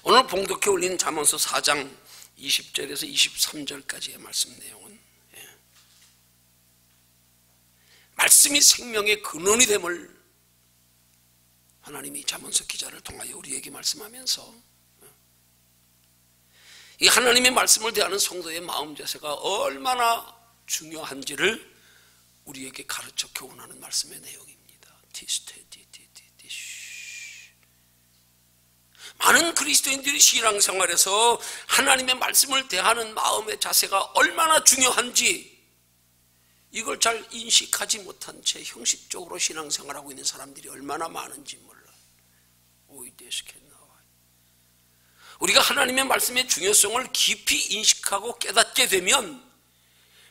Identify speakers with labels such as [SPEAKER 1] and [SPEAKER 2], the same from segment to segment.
[SPEAKER 1] 오늘 봉독해 올린 잠언서 4장 20절에서 23절까지의 말씀 내용은 말씀이 생명의 근원이 됨을 하나님이 잠언서 기자를 통하여 우리에게 말씀하면서 이 하나님의 말씀을 대하는 성도의 마음 자세가 얼마나 중요한지를 우리에게 가르쳐 교훈하는 말씀의 내용입니다. 많은 그리스도인들이 신앙생활에서 하나님의 말씀을 대하는 마음의 자세가 얼마나 중요한지 이걸 잘 인식하지 못한 채 형식적으로 신앙생활하고 있는 사람들이 얼마나 많은지 몰라. 우리가 하나님의 말씀의 중요성을 깊이 인식하고 깨닫게 되면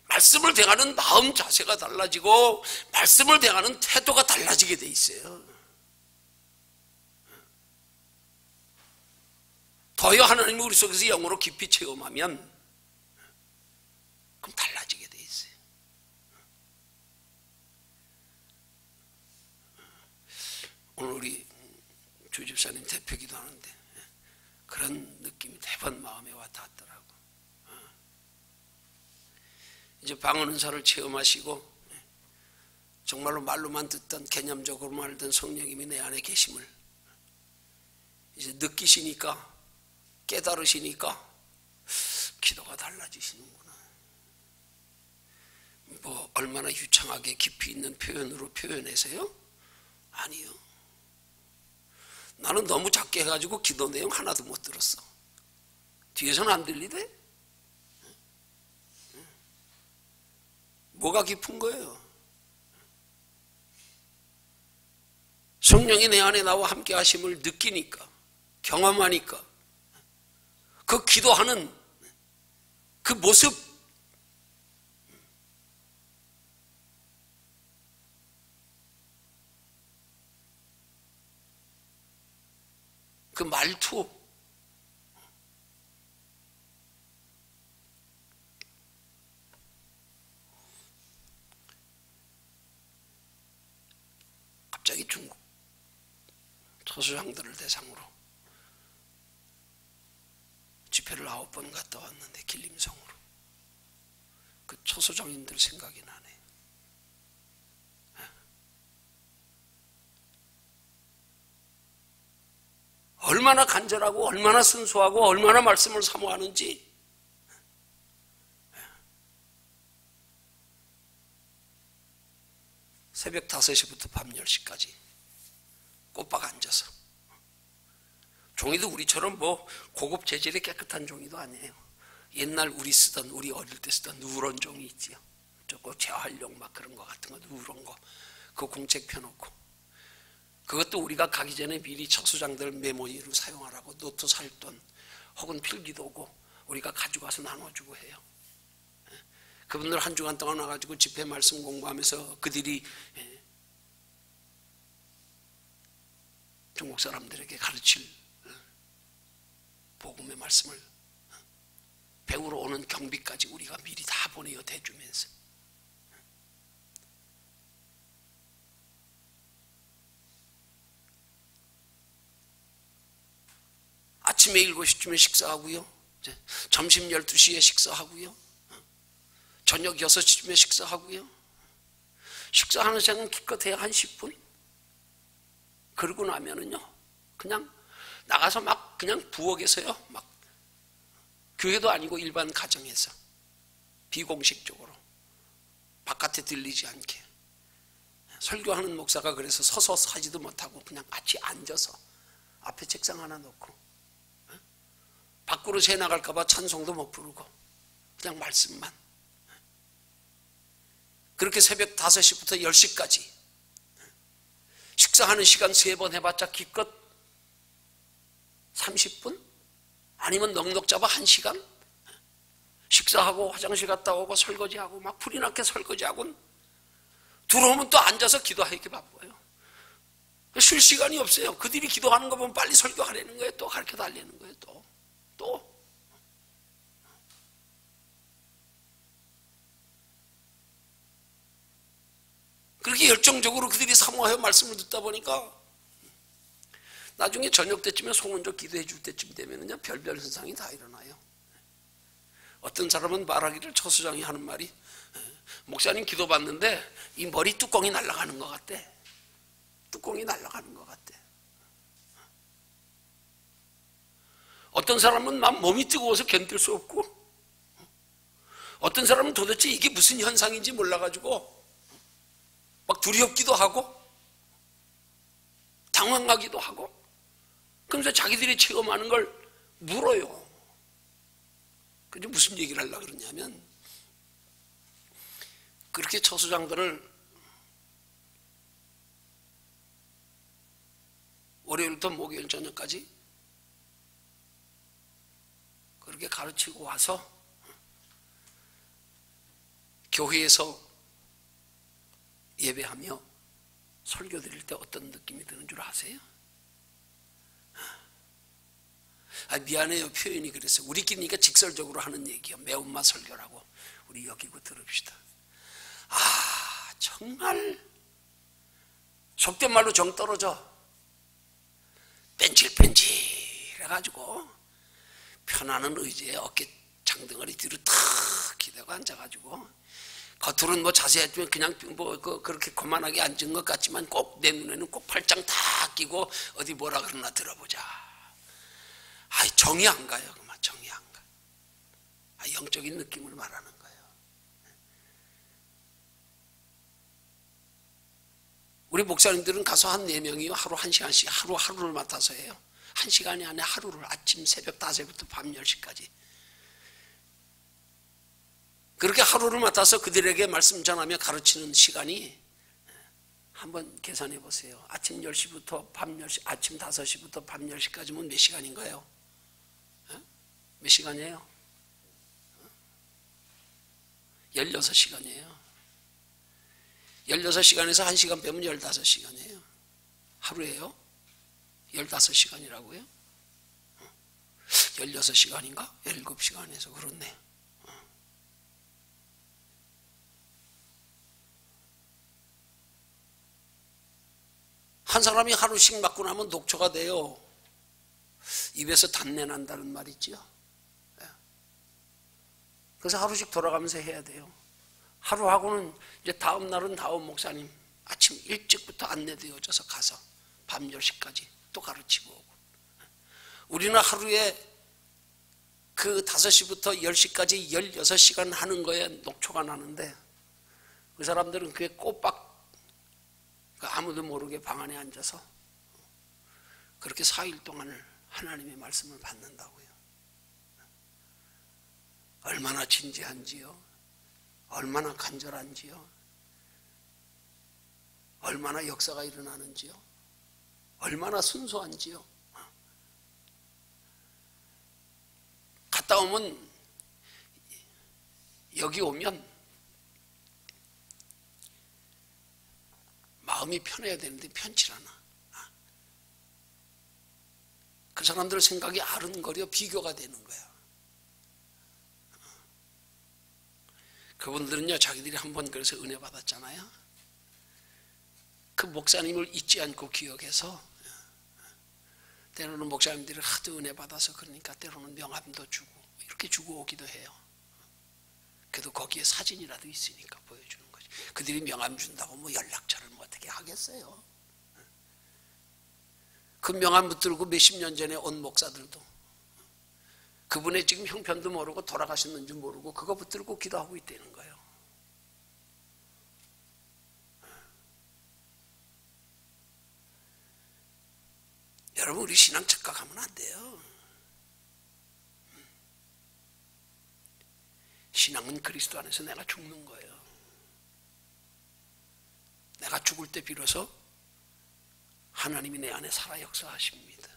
[SPEAKER 1] 말씀을 대하는 마음 자세가 달라지고 말씀을 대하는 태도가 달라지게 돼 있어요. 더여 하나님이 우리 속에서 영으로 깊이 체험하면 그럼 달라지게 돼 있어요. 오늘 우리 주집사님 대표기도 하는데 그런 느낌이 대번 마음에 와 닿더라고. 이제 방언 은사를 체험하시고 정말로 말로만 듣던 개념적으로만 알던 성령님이 내 안에 계심을 이제 느끼시니까 깨달으시니까 기도가 달라지시는구나. 뭐 얼마나 유창하게 깊이 있는 표현으로 표현해서요? 아니요. 나는 너무 작게 해가지고 기도 내용 하나도 못 들었어. 뒤에서는 안 들리대? 뭐가 깊은 거예요? 성령이 내 안에 나와 함께 하심을 느끼니까, 경험하니까 그 기도하는 그 모습, 그 말투, 갑자기 중국 초소장들을 대상으로 집회를 9번 갔다 왔는데 길림성으로 그 초소장인들 생각이 나네. 얼마나 간절하고 얼마나 순수하고 얼마나 말씀을 사모하는지. 새벽 5시부터 밤 10시까지 꼬박 앉아서, 종이도 우리처럼 뭐 고급 재질의 깨끗한 종이도 아니에요. 옛날 우리 어릴 때 쓰던 누런 종이 있지요. 저거 재활용 막 그런 거 같은 거, 누런 거, 그거 공책 펴놓고, 그것도 우리가 가기 전에 미리 척수장들 메모지로 사용하라고 노트 살 돈 혹은 필기도 오고 우리가 가져가서 나눠주고 해요. 그분들 한 주간 동안 와가지고 집회 말씀 공부하면서 그들이 중국 사람들에게 가르칠 복음의 말씀을 배우러 오는 경비까지 우리가 미리 다 보내어 대주면서, 아침에 7시쯤에 식사하고요, 점심 12시에 식사하고요, 저녁 6시쯤에 식사하고요. 식사하는 시간은 기껏해야 한 10분. 그러고 나면은요, 그냥 나가서 막 그냥 부엌에서요, 막 교회도 아니고 일반 가정에서 비공식적으로 바깥에 들리지 않게 설교하는 목사가 그래서 서서 하지도 못하고 그냥 같이 앉아서 앞에 책상 하나 놓고 밖으로 새 나갈까봐 찬송도 못 부르고 그냥 말씀만. 그렇게 새벽 5시부터 10시까지 식사하는 시간 3번 해봤자 기껏 30분? 아니면 넉넉 잡아 1시간? 식사하고 화장실 갔다 오고 설거지하고 막 불이 나게 설거지하고 들어오면 또 앉아서 기도하기 바빠요. 쉴 시간이 없어요. 그들이 기도하는 거 보면 빨리 설교하려는 거예요. 또 가르쳐 달라는 거예요. 또 그렇게 열정적으로 그들이 사모하여 말씀을 듣다 보니까 나중에 저녁 때쯤에 송은조 기도해 줄 때쯤 되면은요, 별별 현상이 다 일어나요. 어떤 사람은 말하기를, 처수장이 하는 말이, 목사님 기도 받는데 이 머리 뚜껑이 날아가는 것 같대. 뚜껑이 날아가는 것 같대. 어떤 사람은 막 몸이 뜨거워서 견딜 수 없고, 어떤 사람은 도대체 이게 무슨 현상인지 몰라가지고 막 두렵기도 하고 당황하기도 하고, 그러면서 자기들이 체험하는 걸 물어요. 그런데 무슨 얘기를 하려고 그러냐면, 그렇게 처수장들을 월요일부터 목요일 저녁까지 그렇게 가르치고 와서 교회에서 예배하며 설교 드릴 때 어떤 느낌이 드는 줄 아세요? 미안해요, 표현이 그랬어요. 우리끼리니까 직설적으로 하는 얘기요. 매운맛 설교라고 우리 여기고 들읍시다. 정말 속된 말로 정 떨어져 뺀질뺀질 해가지고 편안한 의지에 어깨 장등아리 뒤로 탁 기대고 앉아가지고, 겉으로는 뭐 자세했지만 그냥 뭐 그렇게 거만하게 앉은 것 같지만 꼭 내 눈에는 꼭 팔짱 다 끼고 어디 뭐라 그러나 들어보자. 정이 안 가요. 그만 정이 안 가. 영적인 느낌을 말하는 거예요. 우리 목사님들은 가서 한 4명이요, 하루 1시간씩 하루를 맡아서 해요. 1시간이 안에 하루를, 아침 새벽 5시부터 밤 10시까지 그렇게 하루를 맡아서 그들에게 말씀 전하며 가르치는 시간이, 한번 계산해 보세요. 아침 10시부터 밤 10시, 아침 5시부터 밤 10시까지면 몇 시간인가요? 몇 시간이에요? 16시간이에요. 16시간에서 1시간 빼면 15시간이에요. 하루에요? 15시간이라고요? 16시간인가? 7시간에서 그렇네. 한 사람이 하루씩 맞고 나면 녹초가 돼요. 입에서 단내 난다는 말 있죠. 그래서 하루씩 돌아가면서 해야 돼요. 하루 하고는 이제 다음 날은 다음 목사님 아침 일찍부터 안내되어져서 가서 밤 10시까지 또 가르치고 오고. 우리는 하루에 그 5시부터 10시까지 16시간 하는 거에 녹초가 나는데, 그 사람들은 그게 꼬박 아무도 모르게 방 안에 앉아서 그렇게 4일 동안을 하나님의 말씀을 받는다고요. 얼마나 진지한지요, 얼마나 간절한지요, 얼마나 역사가 일어나는지요, 얼마나 순수한지요. 갔다 오면, 여기 오면 마음이 편해야 되는데 편치 않아. 그 사람들 생각이 아른거려 비교가 되는 거야. 그분들은요, 자기들이 한번 그래서 은혜 받았잖아요. 그 목사님을 잊지 않고 기억해서, 때로는 목사님들이 하도 은혜 받아서 그러니까 때로는 명함도 주고 이렇게 주고 오기도 해요. 그래도 거기에 사진이라도 있으니까 보여주는 거지. 그들이 명함 준다고 뭐 연락처를 뭐 어떻게 하겠어요. 그 명함 붙들고 몇십 년 전에 온 목사들도 그분의 지금 형편도 모르고 돌아가셨는지 모르고 그거 붙들고 기도하고 있다는 거예요. 여러분, 우리 신앙 착각하면 안 돼요. 신앙은 그리스도 안에서 내가 죽는 거예요. 내가 죽을 때 비로소 하나님이 내 안에 살아 역사하십니다.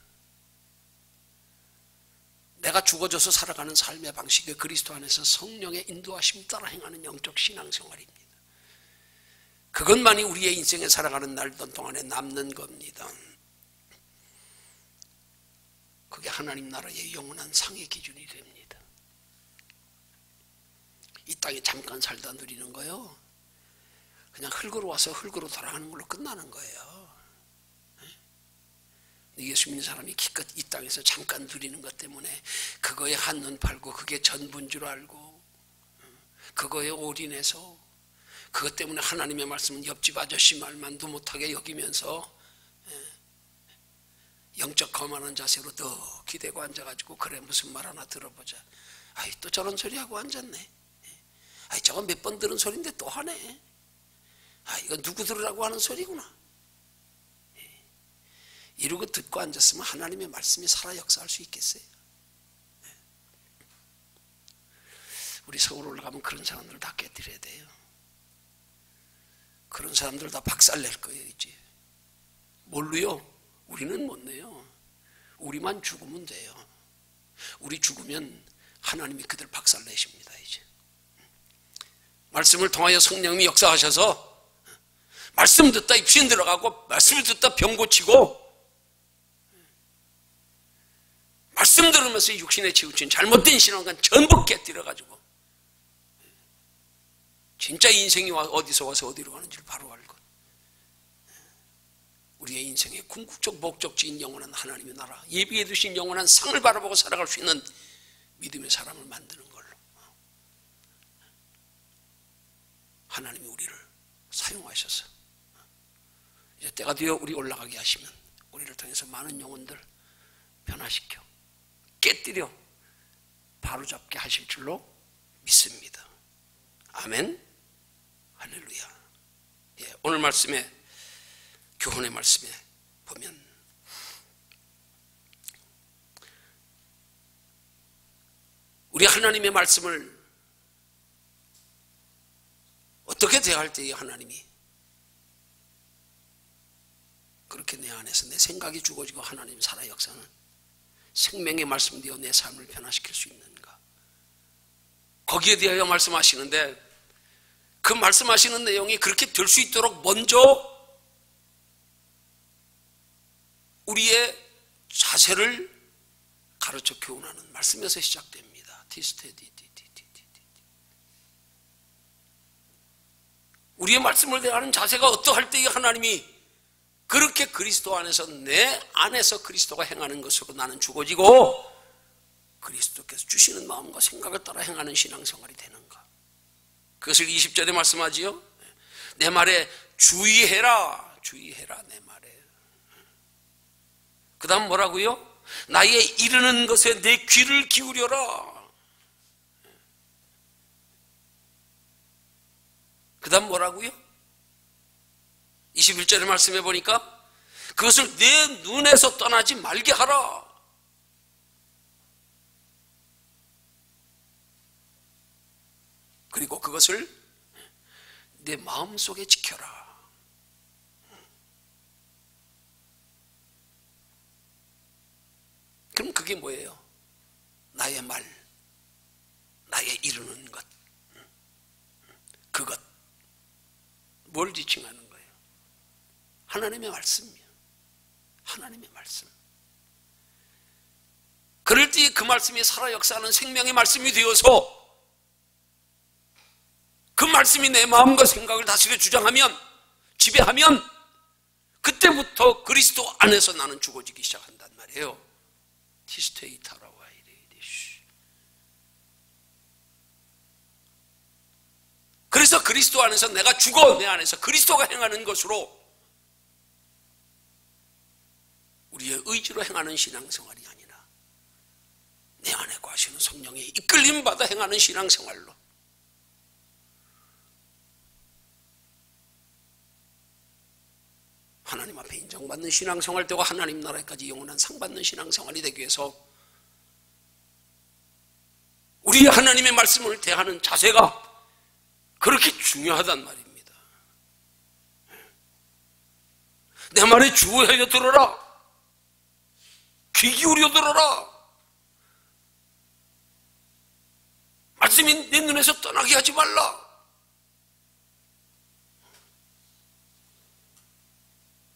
[SPEAKER 1] 내가 죽어져서 살아가는 삶의 방식이 그리스도 안에서 성령의 인도하심 따라 행하는 영적 신앙생활입니다. 그것만이 우리의 인생에 살아가는 날던 동안에 남는 겁니다. 그게 하나님 나라의 영원한 상의 기준이 됩니다. 이 땅에 잠깐 살다 누리는 거요, 그냥 흙으로 와서 흙으로 돌아가는 걸로 끝나는 거예요. 예수 믿는 사람이 기껏 이 땅에서 잠깐 누리는 것 때문에 그거에 한눈 팔고 그게 전부인 줄 알고 그거에 올인해서 그것 때문에 하나님의 말씀은 옆집 아저씨 말만도 못하게 여기면서 영적 거만한 자세로 더 기대고 앉아가지고 그래 무슨 말 하나 들어보자. 아이 또 저런 소리 하고 앉았네. 아이 저건 몇 번 들은 소리인데 또 하네. 아 이거 누구 들으라고 하는 소리구나. 이러고 듣고 앉았으면 하나님의 말씀이 살아 역사할 수 있겠어요? 우리 서울 올라가면 그런 사람들 다 깨뜨려야 돼요. 그런 사람들 다 박살낼 거예요 이제. 뭘로요? 우리는 못 내요. 우리만 죽으면 돼요. 우리 죽으면 하나님이 그들 박살내십니다 이제. 말씀을 통하여 성령님이 역사하셔서 말씀 듣다 입신 들어가고 말씀을 듣다 병 고치고 말씀 들으면서 육신에 치우친 잘못된 신앙관 전부 깨뜨려가지고 진짜 인생이 어디서 와서 어디로 가는지를 바로 알고 우리의 인생의 궁극적 목적지인 영원한 하나님의 나라, 예비해 두신 영원한 상을 바라보고 살아갈 수 있는 믿음의 사람을 만드는 걸로 하나님이 우리를 사용하셔서 이제 때가 되어 우리 올라가게 하시면 우리를 통해서 많은 영혼들 변화시켜 깨뜨려 바로잡게 하실 줄로 믿습니다. 아멘. 할렐루야. 예, 오늘 말씀에 교훈의 말씀에 보면 우리 하나님의 말씀을 어떻게 대할 때에 하나님이 그렇게 내 안에서 내 생각이 죽어지고 하나님 살아 역사는 생명의 말씀 되어 내 삶을 변화시킬 수 있는가, 거기에 대하여 말씀하시는데 그 말씀하시는 내용이 그렇게 될 수 있도록 먼저 우리의 자세를 가르쳐 교훈하는 말씀에서 시작됩니다. 우리의 말씀을 대하는 자세가 어떠할 때에 하나님이 그렇게 그리스도 안에서 내 안에서 그리스도가 행하는 것으로 나는 죽어지고 그리스도께서 주시는 마음과 생각을 따라 행하는 신앙생활이 되는가. 그것을 20절에 말씀하지요. 내 말에 주의해라. 주의해라 내 말에. 그 다음 뭐라고요? 나의 이르는 것에 내 귀를 기울여라. 그 다음 뭐라고요? 21절의 말씀해 보니까 그것을 내 눈에서 떠나지 말게 하라. 그리고 그것을 내 마음속에 지켜라. 그럼 그게 뭐예요? 나의 말, 나의 이루는 것, 그것. 뭘 지칭하는 거예요? 하나님의 말씀이요. 하나님의 말씀. 그럴 때 그 말씀이 살아 역사하는 생명의 말씀이 되어서 그 말씀이 내 마음과 생각을 다스려 주장하면, 지배하면 그때부터 그리스도 안에서 나는 죽어지기 시작한단 말이에요. 티스테이타라와 이레이디시. 그래서 그리스도 안에서 내가 죽어 내 안에서 그리스도가 행하는 것으로 우리의 의지로 행하는 신앙생활이 아니라 내 안에 거하시는 성령의 이끌림 받아 행하는 신앙생활로 하나님 앞에 인정받는 신앙생활 되고 하나님 나라까지 영원한 상 받는 신앙생활이 되기 위해서 우리 하나님의 말씀을 대하는 자세가 그렇게 중요하단 말입니다. 내 말에 주의하여 들어라. 귀 기울여 들어라. 말씀이 내 눈에서 떠나게 하지 말라.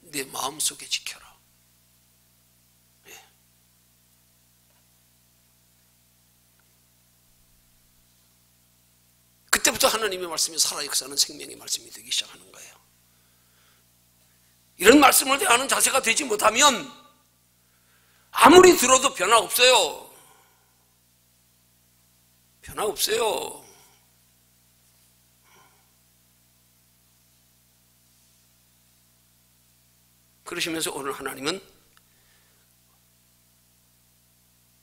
[SPEAKER 1] 내 마음속에 지켜라. 예. 그때부터 하나님의 말씀이 살아 역사하는 생명의 말씀이 되기 시작하는 거예요. 이런 말씀을 대하는 자세가 되지 못하면 아무리 들어도 변화 없어요. 변화 없어요. 그러시면서 오늘 하나님은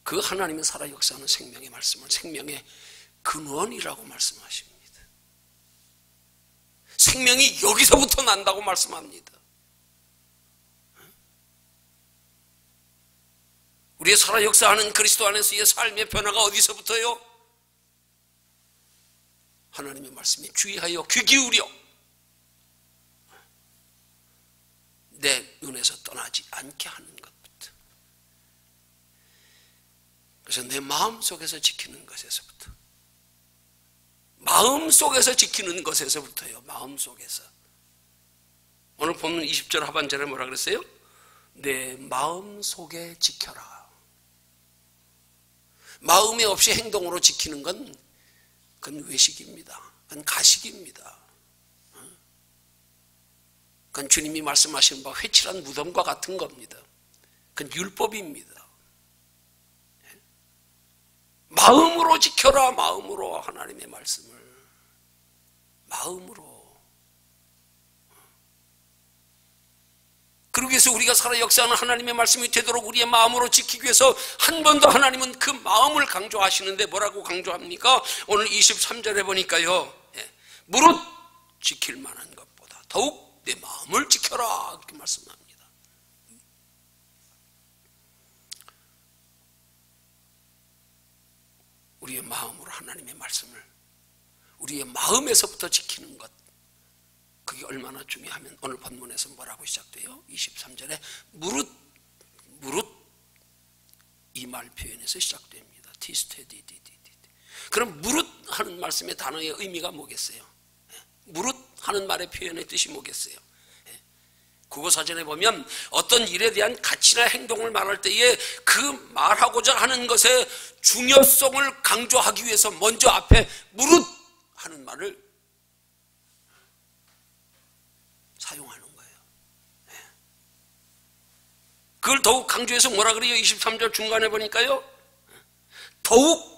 [SPEAKER 1] 그 하나님의 살아 역사하는 생명의 말씀을 생명의 근원이라고 말씀하십니다. 생명이 여기서부터 난다고 말씀합니다. 우리의 살아 역사하는 그리스도 안에서의 삶의 변화가 어디서부터요? 하나님의 말씀에 주의하여 귀 기울여 내 눈에서 떠나지 않게 하는 것부터. 그래서 내 마음속에서 지키는 것에서부터, 마음속에서 지키는 것에서부터요. 마음속에서. 오늘 보면 20절 하반절에 뭐라 그랬어요? 내 마음속에 지켜라. 마음이 없이 행동으로 지키는 건 그건 외식입니다. 그건 가식입니다. 그건 주님이 말씀하시는 바와 회칠한 무덤과 같은 겁니다. 그건 율법입니다. 마음으로 지켜라. 마음으로 하나님의 말씀을 마음으로. 그러기 위해서 우리가 살아 역사하는 하나님의 말씀이 되도록 우리의 마음으로 지키기 위해서 한 번 더 하나님은 그 마음을 강조하시는데 뭐라고 강조합니까? 오늘 23절에 보니까요, 무릇 지킬 만한 것보다 더욱 내 마음을 지켜라 그렇게 말씀합니다. 우리의 마음으로 하나님의 말씀을 우리의 마음에서부터 지키는 것, 그게 얼마나 중요하면 오늘 본문에서 뭐라고 시작돼요? 23절에 무릇 이 말 표현에서 시작됩니다. 티스테디디디디. 그럼 무릇 하는 말씀의 단어의 의미가 뭐겠어요? 무릇 하는 말의 표현의 뜻이 뭐겠어요? 국어사전에 보면 어떤 일에 대한 가치나 행동을 말할 때에 그 말하고자 하는 것의 중요성을 강조하기 위해서 먼저 앞에 무릇 하는 말을 사용하는 거예요. 그걸 더욱 강조해서 뭐라 그래요? 23절 중간에 보니까요, 더욱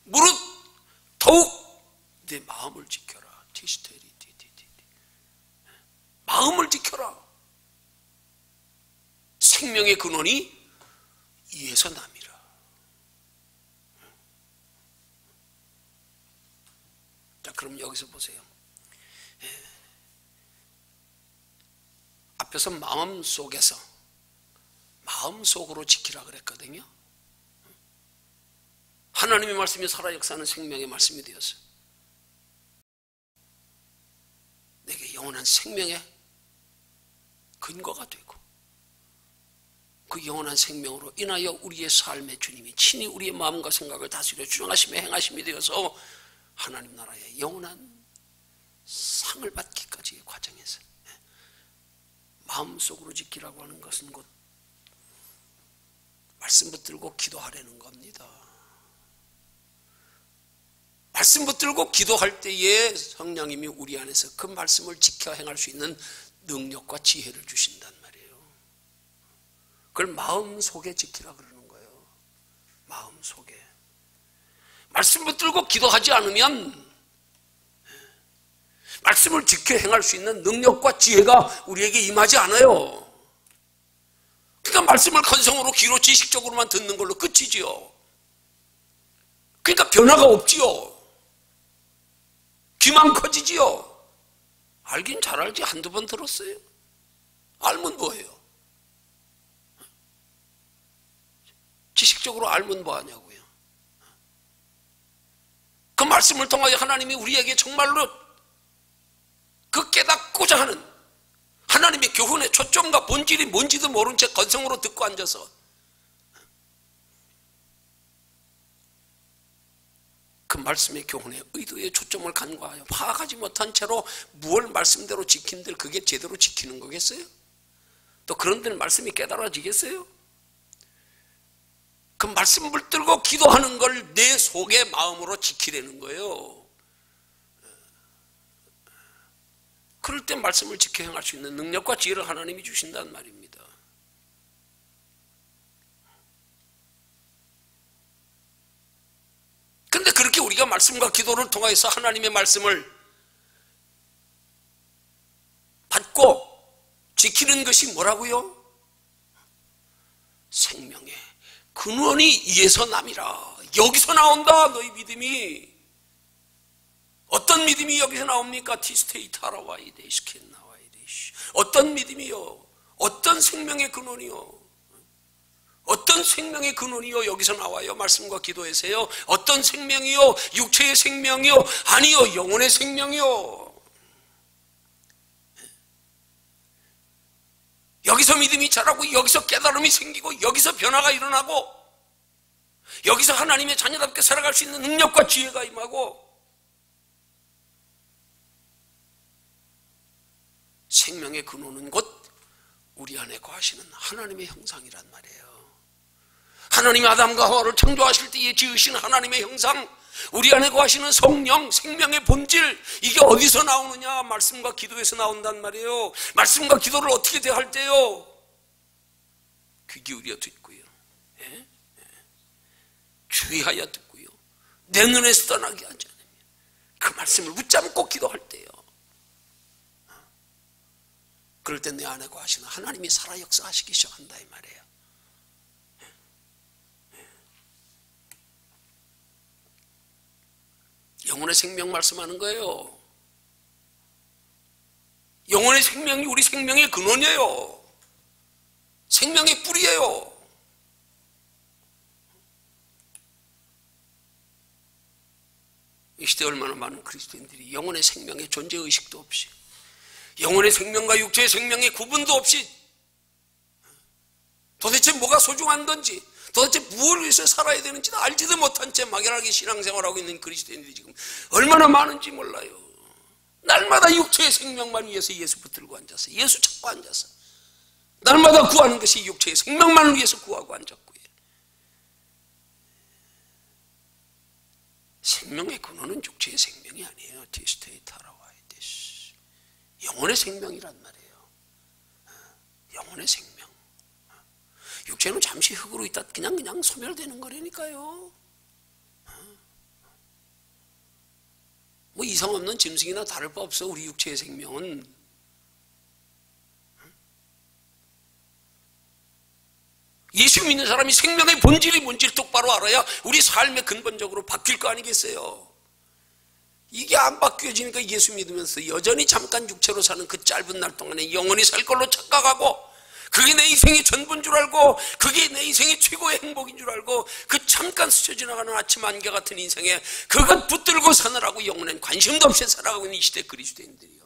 [SPEAKER 1] 무릇 더욱 내 마음을 지켜라. 마음을 지켜라. 생명의 근원이 이에서 남이라. 자, 그럼 여기서 보세요. 앞에서 마음속으로 지키라 그랬거든요. 하나님의 말씀이 살아 역사하는 생명의 말씀이 되어서 내게 영원한 생명의 근거가 되고, 그 영원한 생명으로 인하여 우리의 삶의 주님이 친히 우리의 마음과 생각을 다스려 주장하시며 행하심이 되어서 하나님 나라의 영원한 상을 받기까지의 과정에서 마음속으로 지키라고 하는 것은 곧 말씀 붙들고 기도하라는 겁니다. 말씀 붙들고 기도할 때에 성령님이 우리 안에서 그 말씀을 지켜 행할 수 있는 능력과 지혜를 주신단 말이에요. 그걸 마음속에 지키라 그러는 거예요. 마음속에. 말씀 붙들고 기도하지 않으면 말씀을 지켜 행할 수 있는 능력과 지혜가 우리에게 임하지 않아요. 그러니까 말씀을 건성으로 귀로 지식적으로만 듣는 걸로 끝이지요. 그러니까 변화가 없지요. 귀만 커지지요. 알긴 잘 알지, 한두 번 들었어요. 알면 뭐예요? 지식적으로 알면 뭐하냐고요. 그 말씀을 통하여 하나님이 우리에게 정말로 그 깨닫고자 하는 하나님의 교훈의 초점과 본질이 뭔지도 모른 채 건성으로 듣고 앉아서 그 말씀의 교훈의 의도의 초점을 간과하여 파악하지 못한 채로 무엇을 말씀대로 지킨들 그게 제대로 지키는 거겠어요? 또 그런 데는 말씀이 깨달아지겠어요? 그 말씀을 붙들고 기도하는 걸 내 속의 마음으로 지키려는 거예요. 그럴 때 말씀을 지켜 행할 수 있는 능력과 지혜를 하나님이 주신다는 말입니다. 우리가 말씀과 기도를 통해서 하나님의 말씀을 받고 지키는 것이 뭐라고요? 생명의 근원이 이에서 남이라. 여기서 나온다. 너희 믿음이 어떤 믿음이 여기서 나옵니까? 티스테이타라와이데시켄 나와이데시. 어떤 믿음이요? 어떤 생명의 근원이요? 어떤 생명의 근원이요? 여기서 나와요. 말씀과 기도에서요. 어떤 생명이요? 육체의 생명이요? 아니요, 영혼의 생명이요. 여기서 믿음이 자라고, 여기서 깨달음이 생기고, 여기서 변화가 일어나고, 여기서 하나님의 자녀답게 살아갈 수 있는 능력과 지혜가 임하고, 생명의 근원은 곧 우리 안에 거하시는 하나님의 형상이란 말이에요. 하나님이 아담과 하와를 창조하실 때에 지으신 하나님의 형상, 우리 안에 거하시는 성령, 생명의 본질, 이게 어디서 나오느냐? 말씀과 기도에서 나온단 말이에요. 말씀과 기도를 어떻게 대할 때요? 귀 기울여 듣고요, 주의하여 듣고요, 내 눈에서 떠나게 하지 않으면 그 말씀을 붙잡고 기도할 때요, 그럴 때 내 안에 거하시는 하나님이 살아 역사하시기 시작한다 이 말이에요. 영혼의 생명 말씀하는 거예요. 영혼의 생명이 우리 생명의 근원이에요. 생명의 뿌리예요. 이 시대에 얼마나 많은 그리스도인들이 영혼의 생명의 존재의식도 없이, 영혼의 생명과 육체의 생명의 구분도 없이, 도대체 뭐가 소중한 건지, 도대체 무엇을 위해서 살아야 되는지 알지도 못한 채 막연하게 신앙생활하고 있는 그리스도인들이 지금 얼마나 많은지 몰라요. 날마다 육체의 생명만 위해서 예수 붙들고 앉아서, 예수 찾고 앉아서, 날마다 구하는 것이 육체의 생명만을 위해서 구하고 앉았고요. 생명의 근원은 육체의 생명이 아니에요. 티스테이타라와이데시. 영혼의 생명이란 말이에요. 영혼의 생명. 육체는 잠시 흙으로 있다 그냥 소멸되는 거라니까요. 뭐 이상 없는 짐승이나 다를 바 없어. 우리 육체의 생명은. 예수 믿는 사람이 생명의 본질이 뭔지를 똑바로 알아야 우리 삶에 근본적으로 바뀔 거 아니겠어요. 이게 안 바뀌어지니까 예수 믿으면서 여전히 잠깐 육체로 사는 그 짧은 날 동안에 영원히 살 걸로 착각하고, 그게 내 인생의 전부인 줄 알고, 그게 내 인생의 최고의 행복인 줄 알고, 그 잠깐 스쳐 지나가는 아침 안개 같은 인생에 그것 붙들고 사느라고 영혼엔 관심도 없이 살아가고 있는 이 시대 그리스도인들이요.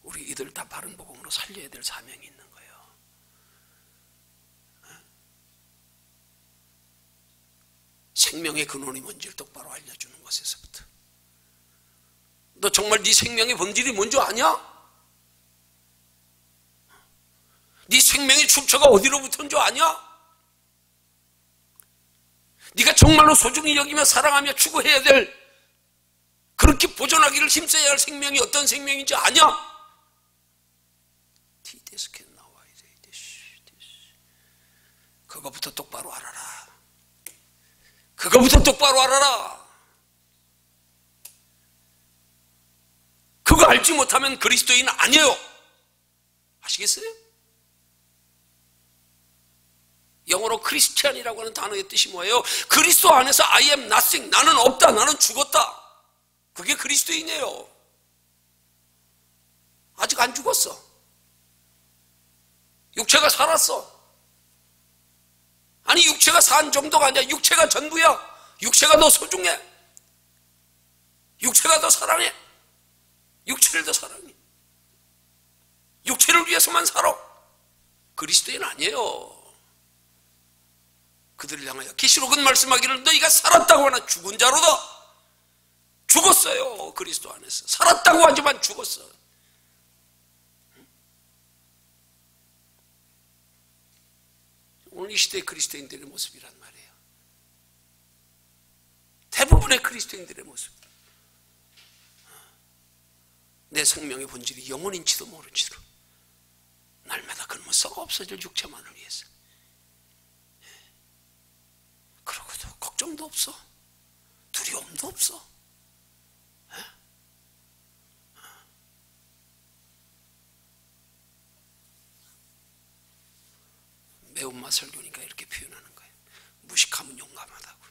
[SPEAKER 1] 우리 이들 다 바른 복음으로 살려야 될 사명이 있는 거예요. 생명의 근원이 뭔지를 똑바로 알려주는 것에서부터. 너 정말 네 생명의 본질이 뭔지 아냐? 네 생명의 출처가 어디로부터인 줄 아냐? 네가 정말로 소중히 여기며 사랑하며 추구해야 될, 그렇게 보존하기를 힘써야 할 생명이 어떤 생명인지 아냐? 그거부터 똑바로 알아라. 그거부터 똑바로 알아라. 그거 알지 못하면 그리스도인 아니에요. 아시겠어요? 영어로 크리스찬이라고 하는 단어의 뜻이 뭐예요? 그리스도 안에서 I am nothing, 나는 없다, 나는 죽었다. 그게 그리스도인이에요. 아직 안 죽었어. 육체가 살았어. 아니, 육체가 산 정도가 아니야. 육체가 전부야. 육체가 더 소중해. 육체가 더 사랑해. 육체를 더 사랑해. 육체를 위해서만 살아. 그리스도인 아니에요. 그들을 향하여 계시록은 말씀하기를 너희가 살았다고 하나 죽은 자로다. 죽었어요. 그리스도 안에서 살았다고 하지만 죽었어. 오늘 이 시대의 그리스도인들의 모습이란 말이에요. 대부분의 그리스도인들의 모습. 내 생명의 본질이 영혼인지도 모른지도 날마다 그놈은 썩어 없어질 육체만을 위해서 걱정도 없어. 두려움도 없어. 매운맛 설교니까 이렇게 표현하는 거예요. 무식하면 용감하다고.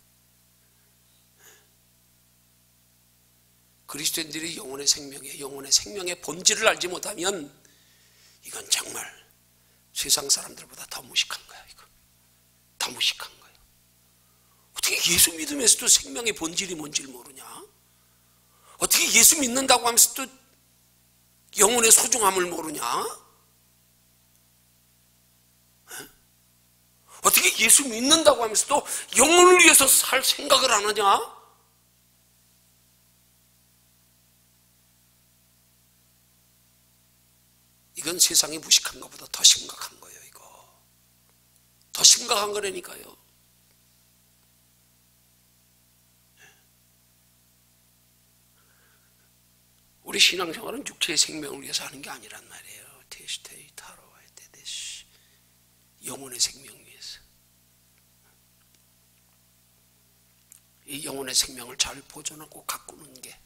[SPEAKER 1] 그리스도인들이 영혼의 생명의 본질을 알지 못하면 이건 정말 세상 사람들보다 더 무식한 거야. 이거 더 무식한 거야. 어떻게 예수 믿으면서도 생명의 본질이 뭔지를 모르냐? 어떻게 예수 믿는다고 하면서도 영혼의 소중함을 모르냐? 어떻게 예수 믿는다고 하면서도 영혼을 위해서 살 생각을 안 하냐? 이건 세상이 무식한 것보다 더 심각한 거예요. 이거 더 심각한 거라니까요. 우리 신앙생활은 육체의 생명을 위해서 하는 게 아니란 말이에요. 영혼의 생명 위해서. 이 영혼의 생명을 잘 보존하고 가꾸는 게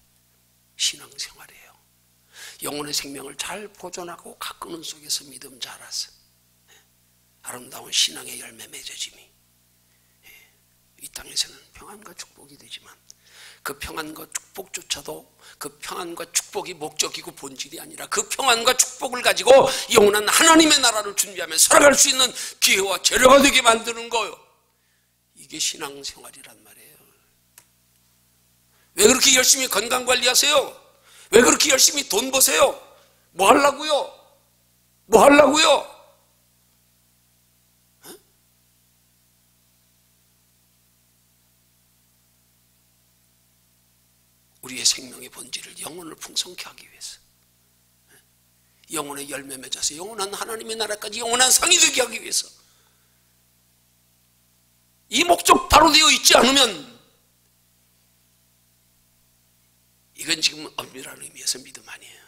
[SPEAKER 1] 신앙생활이에요. 영혼의 생명을 잘 보존하고 가꾸는 속에서 믿음 자라서 아름다운 신앙의 열매 맺어짐이 이 땅에서는 평안과 축복이 되지만 그 평안과 축복조차도 그 평안과 축복이 목적이고 본질이 아니라 그 평안과 축복을 가지고 영원한 하나님의 나라를 준비하며 살아갈 수 있는 기회와 재료가 되게 만드는 거예요. 이게 신앙생활이란 말이에요. 왜 그렇게 열심히 건강관리하세요? 왜 그렇게 열심히 돈 버세요? 뭐 하려고요? 뭐 하려고요? 우리의 생명의 본질을 영혼을 풍성케 하기 위해서, 영혼의 열매 맺어서 영원한 하나님의 나라까지 영원한 상이 되게 하기 위해서, 이 목적 바로 되어 있지 않으면 이건 지금 엄밀한 의미에서 믿음 아니에요.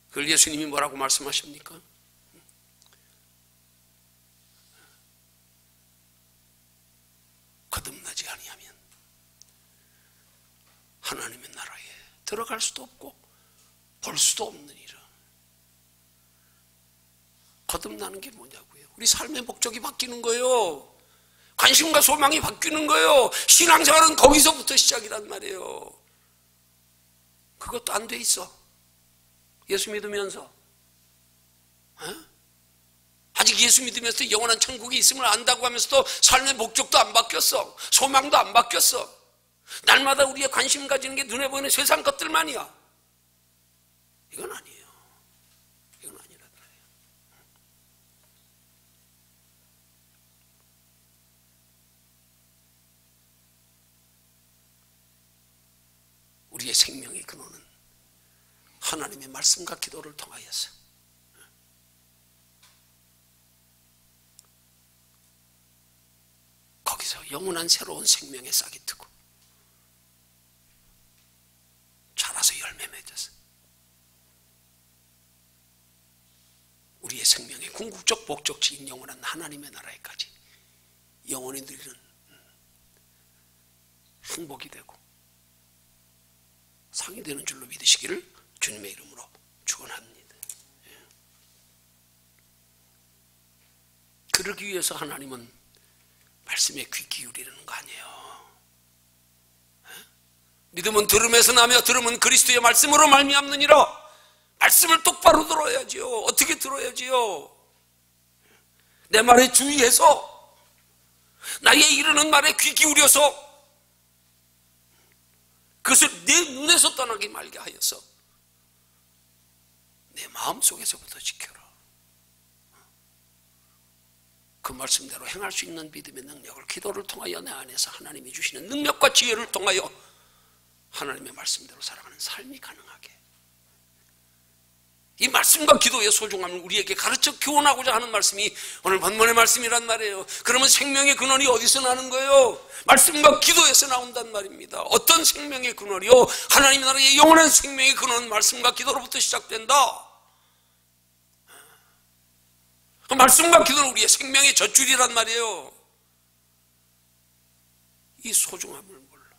[SPEAKER 1] 그걸 예수님이 뭐라고 말씀하십니까? 거듭나지 아니하면 하나님의 나라에 들어갈 수도 없고 볼 수도 없느니라. 거듭나는 게 뭐냐고요? 우리 삶의 목적이 바뀌는 거예요. 관심과 소망이 바뀌는 거예요. 신앙생활은 거기서부터 시작이란 말이에요. 그것도 안 돼 있어. 예수 믿으면서 아직 예수 믿으면서 영원한 천국이 있음을 안다고 하면서도 삶의 목적도 안 바뀌었어. 소망도 안 바뀌었어. 날마다 우리의 관심 가지는 게 눈에 보이는 세상 것들만이야. 이건 아니에요. 이건 아니란 말이에요. 우리의 생명의 근원은 하나님의 말씀과 기도를 통하여서 거기서 영원한 새로운 생명의 싹이 트고 자라서 열매 맺어서 우리의 생명의 궁극적 목적지인 영원한 하나님의 나라에까지 영원히 누리는 행복이 되고 상이 되는 줄로 믿으시기를 주님의 이름으로 축원합니다. 그러기 위해서 하나님은 말씀에 귀 기울이는 거 아니에요. 믿음은 들음에서 나며 들음은 그리스도의 말씀으로 말미암느니라. 말씀을 똑바로 들어야지요. 어떻게 들어야지요? 내 말에 주의해서 나의 이르는 말에 귀 기울여서 그것을 내 눈에서 떠나게 말게 하여서 내 마음속에서부터 지켜라. 그 말씀대로 행할 수 있는 믿음의 능력을 기도를 통하여 내 안에서 하나님이 주시는 능력과 지혜를 통하여 하나님의 말씀대로 살아가는 삶이 가능하게, 이 말씀과 기도의 소중함을 우리에게 가르쳐 교훈하고자 하는 말씀이 오늘 본문의 말씀이란 말이에요. 그러면 생명의 근원이 어디서 나는 거예요? 말씀과 기도에서 나온단 말입니다. 어떤 생명의 근원이요? 하나님의 나라의 영원한 생명의 근원은 말씀과 기도로부터 시작된다. 말씀과 기도는 우리의 생명의 젖줄이란 말이에요. 이 소중함을 몰라.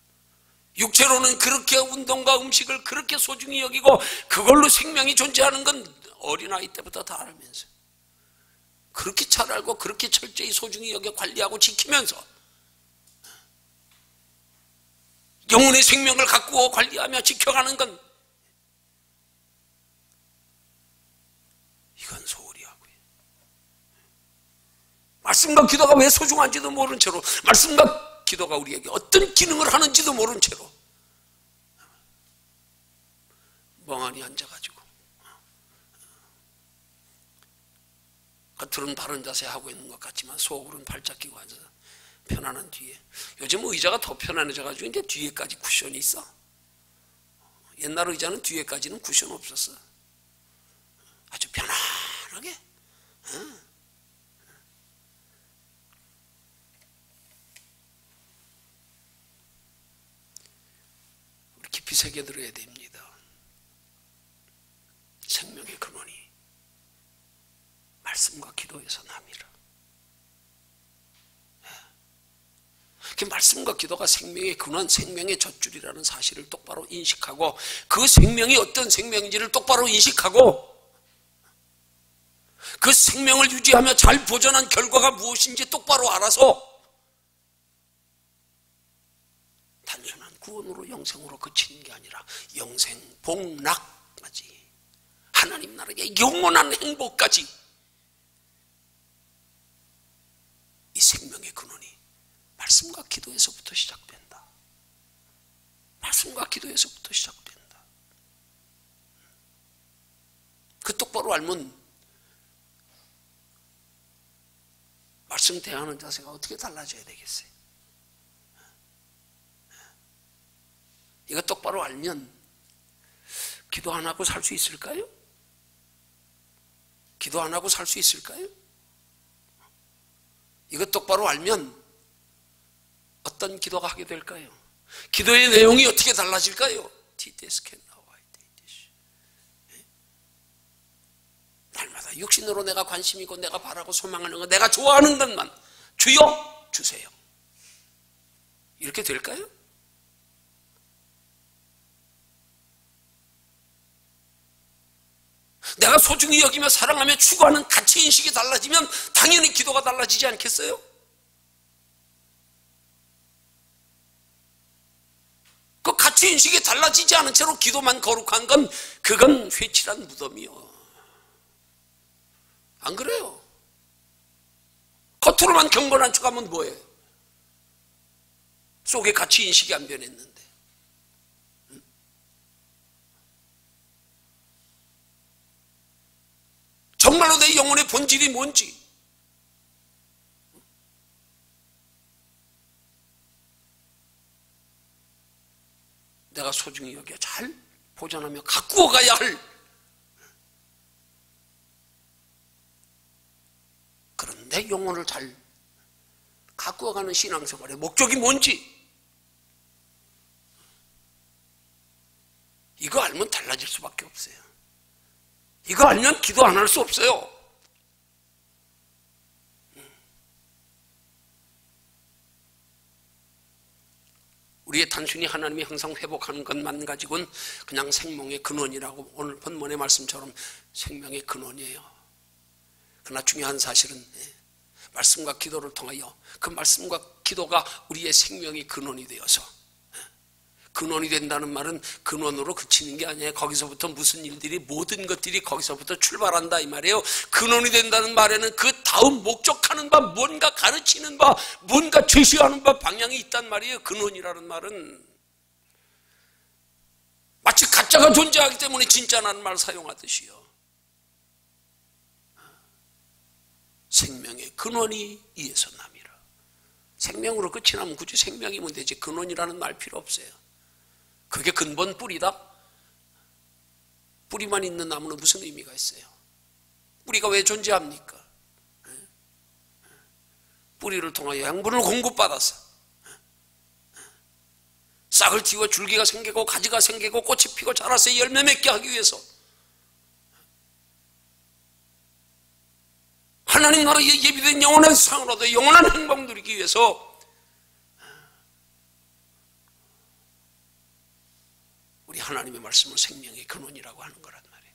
[SPEAKER 1] 육체로는 그렇게 운동과 음식을 그렇게 소중히 여기고 그걸로 생명이 존재하는 건 어린아이 때부터 다 알면서 그렇게 잘 알고 그렇게 철저히 소중히 여겨 관리하고 지키면서 영혼의 생명을 가꾸어 관리하며 지켜가는 건 이건 소홀히 하고요. 말씀과 기도가 왜 소중한지도 모른 채로 말씀과 기도가 우리에게 어떤 기능을 하는지도 모른 채로 멍하니 앉아가지고 겉으로는 바른 자세 하고 있는 것 같지만 속으로는 발작 끼고 앉아서 편안한 뒤에, 요즘 의자가 더 편안해져가지고 이제 뒤에까지 쿠션이 있어. 옛날 의자는 뒤에까지는 쿠션 없었어. 아주 편안하게. 우리 깊이 새겨들어야 됩니다. 생명의 근원이 말씀과 기도에서 남이라. 그 말씀과 기도가 생명의 근원, 생명의 젖줄이라는 사실을 똑바로 인식하고 그 생명이 어떤 생명인지를 똑바로 인식하고 그 생명을 유지하며 잘 보존한 결과가 무엇인지 똑바로 알아서 단순한 구원으로 영생으로 그치는 게 아니라 영생, 복락까지 하나님 나라의 영원한 행복까지 이 생명의 근원이 말씀과 기도에서부터 시작된다. 말씀과 기도에서부터 시작된다. 그 똑바로 알면 말씀 대하는 자세가 어떻게 달라져야 되겠어요? 이거 똑바로 알면 기도 안 하고 살 수 있을까요? 기도 안 하고 살 수 있을까요? 이거 똑바로 알면 어떤 기도가 하게 될까요? 기도의 내용이 어떻게 달라질까요? 날마다 육신으로 내가 관심이고 내가 바라고 소망하는 것, 내가 좋아하는 것만 주여 주세요. 이렇게 될까요? 내가 소중히 여기며 사랑하며 추구하는 가치인식이 달라지면 당연히 기도가 달라지지 않겠어요? 그 가치인식이 달라지지 않은 채로 기도만 거룩한 건 그건 회칠한 무덤이요. 안 그래요? 겉으로만 경건한 척하면 뭐예요? 속에 가치인식이 안 변했는데. 정말로 내 영혼의 본질이 뭔지, 내가 소중히 여겨 잘 보존하며 가꾸어 가야 할 그런 내 영혼을 잘 가꾸어가는 신앙생활의 목적이 뭔지 이거 알면 달라질 수밖에 없어요. 이거 알면 기도 안 할 수 없어요. 우리의 단순히 하나님이 항상 회복하는 것만 가지고는 그냥 생명의 근원이라고 오늘 본문의 말씀처럼 생명의 근원이에요. 그러나 중요한 사실은 말씀과 기도를 통하여 그 말씀과 기도가 우리의 생명의 근원이 되어서, 근원이 된다는 말은 근원으로 그치는 게 아니에요. 거기서부터 무슨 일들이, 모든 것들이 거기서부터 출발한다 이 말이에요. 근원이 된다는 말에는 그 다음 목적하는 바, 뭔가 가르치는 바, 뭔가 제시하는 바 방향이 있단 말이에요. 근원이라는 말은 마치 가짜가 존재하기 때문에 진짜라는 말 사용하듯이요. 생명의 근원이 이에서 남이라. 생명으로 끝이 나면 굳이 생명이면 되지 근원이라는 말 필요 없어요. 그게 근본 뿌리다? 뿌리만 있는 나무는 무슨 의미가 있어요? 뿌리가 왜 존재합니까? 뿌리를 통하여 양분을 공급받아서 싹을 틔워 줄기가 생기고 가지가 생기고 꽃이 피고 자라서 열매 맺게 하기 위해서 하나님 나라에 예비된 영원한 상을 얻어 영원한 행복 누리기 위해서 우리 하나님의 말씀을 생명의 근원이라고 하는 거란 말이에요.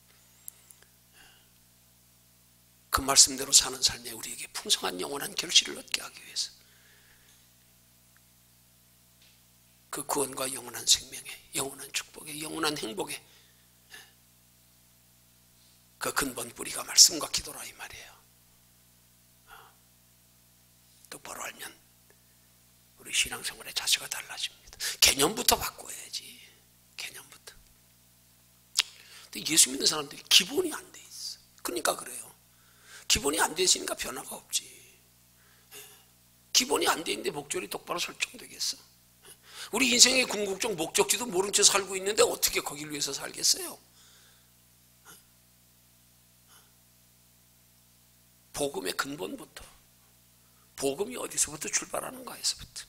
[SPEAKER 1] 그 말씀대로 사는 삶에 우리에게 풍성한 영원한 결실을 얻게 하기 위해서 그 구원과 영원한 생명에, 영원한 축복에, 영원한 행복에 그 근본 뿌리가 말씀과 기도라 이 말이에요. 똑바로 알면 우리 신앙생활의 자세가 달라집니다. 개념부터 바꿔야지. 개념부터. 근데 예수 믿는 사람들이 기본이 안 돼 있어. 그러니까 그래요. 기본이 안 돼 있으니까 변화가 없지. 기본이 안 돼 있는데 목적이 똑바로 설정되겠어. 우리 인생의 궁극적 목적지도 모른 채 살고 있는데 어떻게 거기를 위해서 살겠어요? 복음의 근본부터, 복음이 어디서부터 출발하는가에서부터,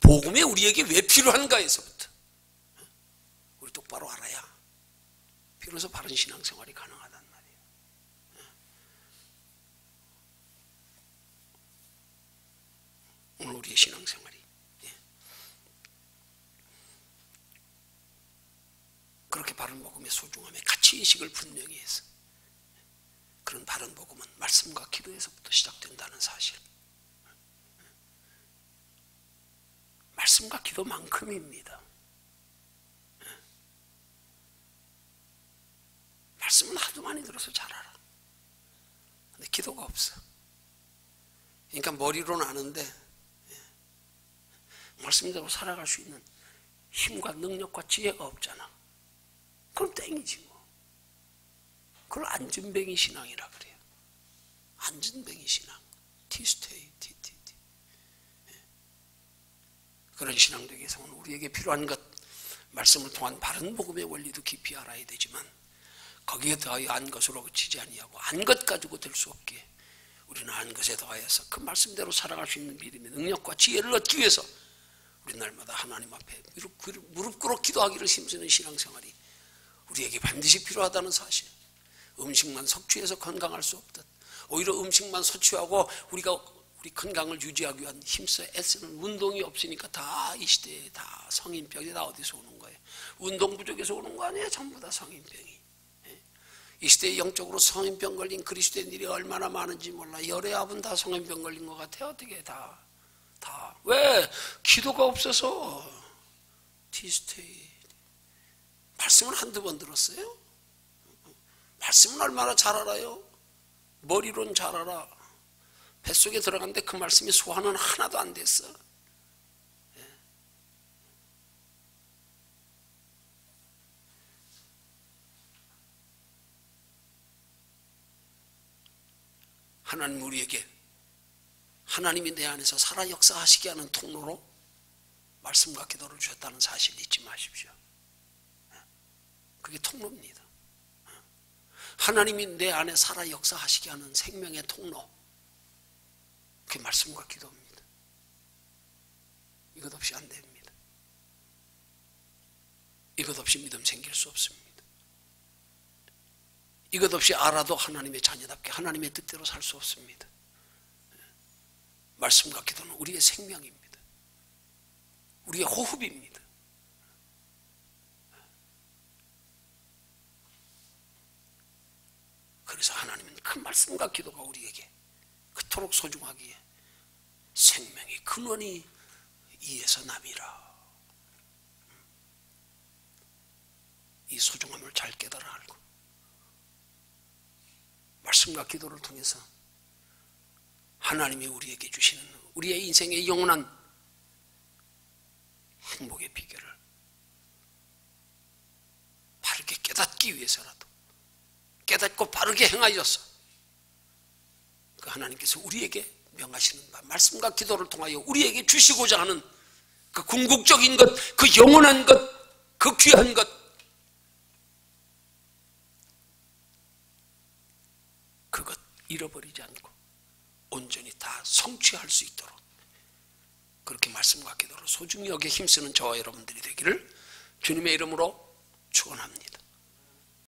[SPEAKER 1] 복음이 우리에게 왜 필요한가에서부터 우리 똑바로 알아야 비로소 바른 신앙생활이 가능하단 말이에요. 오늘 우리의 신앙생활이 그렇게 바른 복음의 소중함에 가치인식을 분명히 해서 그런 바른 복음은 말씀과 기도에서부터 시작된다는 사실, 말씀과 기도만큼입니다. 말씀은 하도 많이 들어서 잘 알아. 근데 기도가 없어. 그러니까 머리로는 아는데 말씀대로 살아갈 수 있는 힘과 능력과 지혜가 없잖아. 그럼 땡이지 뭐. 그걸 안전뱅이 신앙이라 그래요. 안전뱅이 신앙. 티스테이, 티티티. 그런 신앙 되기 위해서는 우리에게 필요한 것, 말씀을 통한 바른 복음의 원리도 깊이 알아야 되지만 거기에 더하여 안 것으로 그치지 아니하고 안 것 가지고 될 수 없게 우리는 안 것에 더하여서 그 말씀대로 살아갈 수 있는 믿음의 능력과 지혜를 얻기 위해서 우리 날마다 하나님 앞에 무릎 꿇어 기도하기를 힘쓰는 신앙생활이 우리에게 반드시 필요하다는 사실. 음식만 섭취해서 건강할 수 없듯 오히려 음식만 섭취하고 우리 건강을 유지하기 위한 힘써 애쓰는 운동이 없으니까 다 이 시대에 다 성인병이 다 어디서 오는 거예요? 운동 부족에서 오는 거 아니에요? 전부 다 성인병이. 이 시대에 영적으로 성인병 걸린 그리스도인들이 얼마나 많은지 몰라. 열애합은 다 성인병 걸린 것 같아요. 어떻게 다. 왜? 기도가 없어서. 티스테이. 말씀을 한두 번 들었어요? 말씀은 얼마나 잘 알아요? 머리로는 잘 알아. 뱃속에 들어갔는데 그 말씀이 소화는 하나도 안 됐어. 하나님 우리에게 하나님이 내 안에서 살아 역사하시게 하는 통로로 말씀과 기도를 주셨다는 사실을 잊지 마십시오. 그게 통로입니다. 하나님이 내 안에 살아 역사하시게 하는 생명의 통로, 그게 말씀과 기도입니다. 이것 없이 안 됩니다. 이것 없이 믿음 생길 수 없습니다. 이것 없이 알아도 하나님의 자녀답게 하나님의 뜻대로 살 수 없습니다. 말씀과 기도는 우리의 생명입니다. 우리의 호흡입니다. 그래서 하나님은 그 말씀과 기도가 우리에게 그토록 소중하기에 생명의 근원이 이에서 남이라. 이 소중함을 잘 깨달아 알고 말씀과 기도를 통해서 하나님이 우리에게 주시는 우리의 인생의 영원한 행복의 비결을 바르게 깨닫기 위해서라도 깨닫고 바르게 행하여서 그 하나님께서 우리에게 명하시는 바 말씀과 기도를 통하여 우리에게 주시고자 하는 그 궁극적인 것, 그 영원한 것, 그 귀한 것, 그것 잃어버리지 않고 온전히 다 성취할 수 있도록 그렇게 말씀과 기도를 소중히 여기에 힘쓰는 저와 여러분들이 되기를 주님의 이름으로